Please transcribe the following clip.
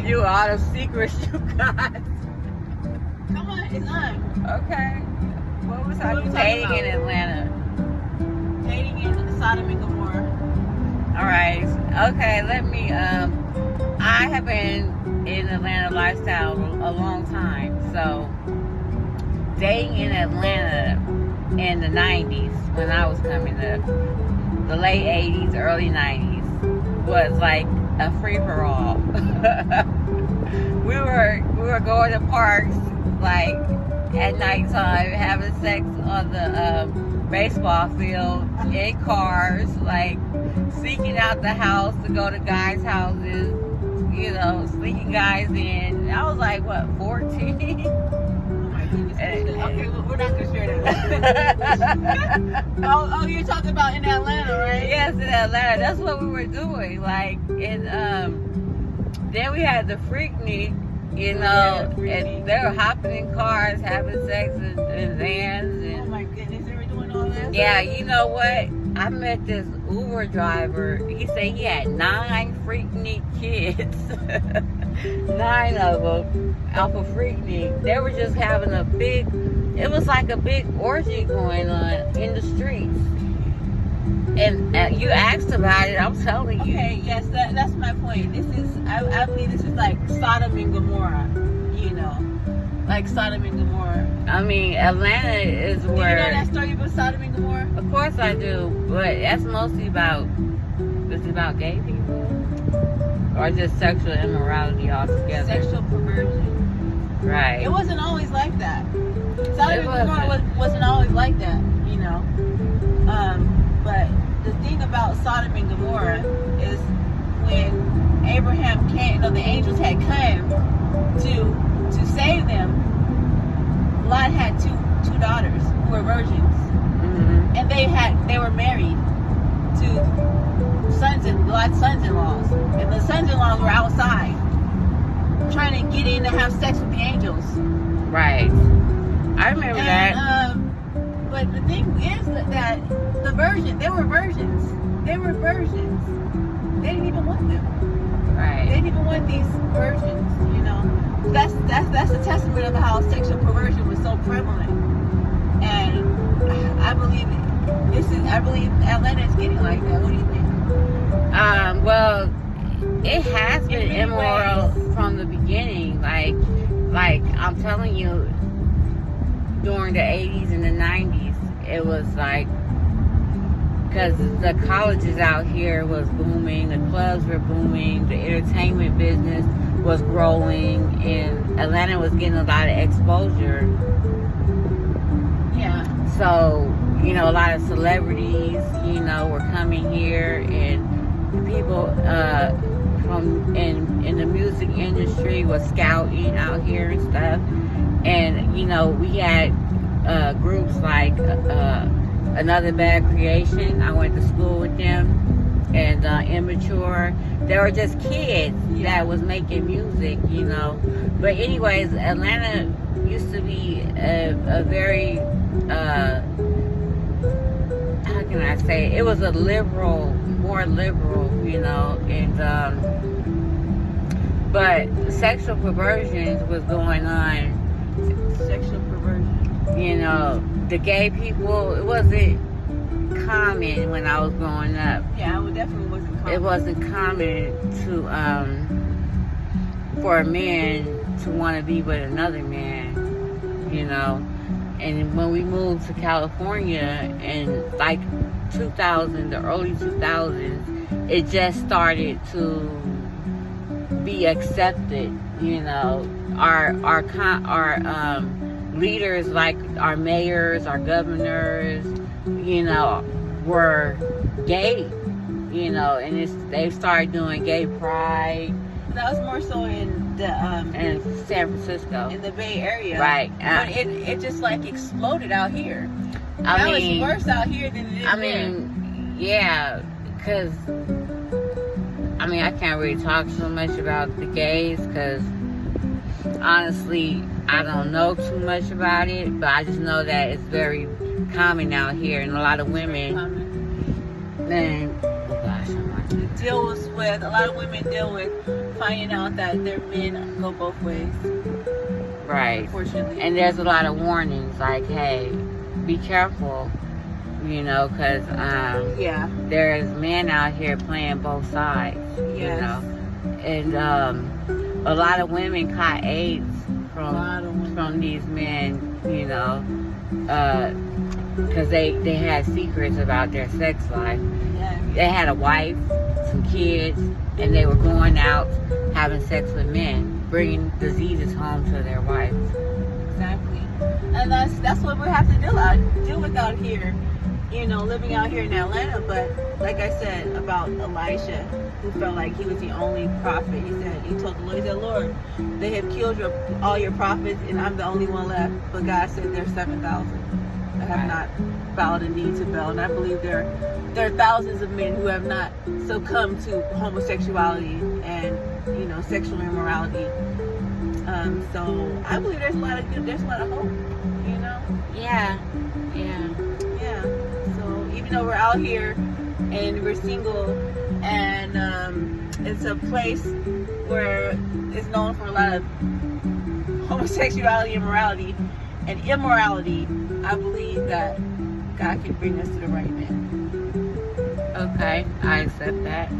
you all the secrets you got. Come on, it's on. Okay. What was I What are we dating talking in Atlanta? Dating in Sodom and Gomorrah. All right. Okay. Let me. I have been in Atlanta lifestyle a long time. So dating in Atlanta in the 90s when I was coming up, the late 80s, early 90s was like a free for all. we were going to parks like at nighttime, having sex on the baseball field, in cars, like sneaking out the house to go to guys' houses, you know, sneaking guys in. I was like, what, 14? Oh my goodness. Okay, well, we're not gonna share that. oh, you're talking about in Atlanta, right? Yes, in Atlanta. That's what we were doing. Like, and then we had the Freaknik, you know, and they were hopping in cars, having sex in vans. And, oh my goodness, they were doing all that? yeah, you know what? I met this Uber driver. He said he had 9 Freaknik kids. 9 of them off of Freaknik. They were just having a big, it was like a big orgy going on in the streets. And you asked about it, I'm telling you. Okay, yes, that's my point. This is, I believe this is like Sodom and Gomorrah, you know. Like Sodom and Gomorrah. I mean, Atlanta is where... Do you know that story about Sodom and Gomorrah? Of course I do, but that's mostly about, it's about gay people? Or just sexual immorality altogether? Sexual perversion. Right. It wasn't always like that. Sodom and Gomorrah wasn't always like that, you know. But the thing about Sodom and Gomorrah is when Abraham came, you know, the angels had come to save them. Lot had two daughters who were virgins, and they were married to Lot's sons-in-laws, and the sons-in-laws were outside trying to get in to have sex with the angels. Right. I remember that. But the thing is that the virgin, they were virgins. They were virgins. They didn't even want them. Right. They didn't even want these virgins, you know. That's a testament of how sexual perversion was so prevalent. And I believe Atlanta is getting like that. What do you think? Well, it has been immoral from the beginning. Like I'm telling you, during the 80s and the 90s, it was like, because the colleges out here was booming, the clubs were booming, the entertainment business was growing, and Atlanta was getting a lot of exposure. Yeah. So, you know, a lot of celebrities, you know, were coming here, and people from in the music industry was scouting out here and stuff. And, you know, we had groups like Another Bad Creation. I went to school with them. And Immature. They were just kids that was making music, you know. But anyways, Atlanta used to be a very, how can I say, it was a liberal, more liberal, you know. And but sexual perversions was going on. Sexual perversion. You know, the gay people, it wasn't common when I was growing up. Yeah, it definitely wasn't common. It wasn't common to for a man to want to be with another man, you know. And when we moved to California in like 2000, the early 2000s, it just started to be accepted, you know. Our leaders, like our mayors, our governors, you know, were gay, you know, and they started doing gay pride. That was more so in the in San Francisco, in the Bay Area, right? But it just like exploded out here. I mean, it's worse out here than it is there. Yeah, because I mean, I can't really talk so much about the gays because honestly, I don't know too much about it, but I just know that it's very common out here, and a lot of women. And a lot of women deal with finding out that their men go both ways. Right. Unfortunately. And there's a lot of warnings like, hey, be careful, you know, because Yeah. there's men out here playing both sides, Yes. you know. And a lot of women caught AIDS from these men, you know, because they had secrets about their sex life. Yeah. They had a wife, some kids, and they were going out having sex with men, bringing diseases home to their wives. Exactly. And that's what we have to deal with out here, you know, living out here in Atlanta. But like I said about Elisha, who felt like he was the only prophet, he told the Lord, he said, Lord, they have killed all your prophets and I'm the only one left. But God said there's 7,000 that have not bowed a knee to Baal. And I believe there are thousands of men who have not succumbed to homosexuality and, you know, sexual immorality. So I believe there's a lot of hope, you know? Yeah. So even though we're out here and we're single and it's a place where it's known for a lot of homosexuality, immorality, and immorality, I believe that God can bring us to the right man. Okay, I accept that.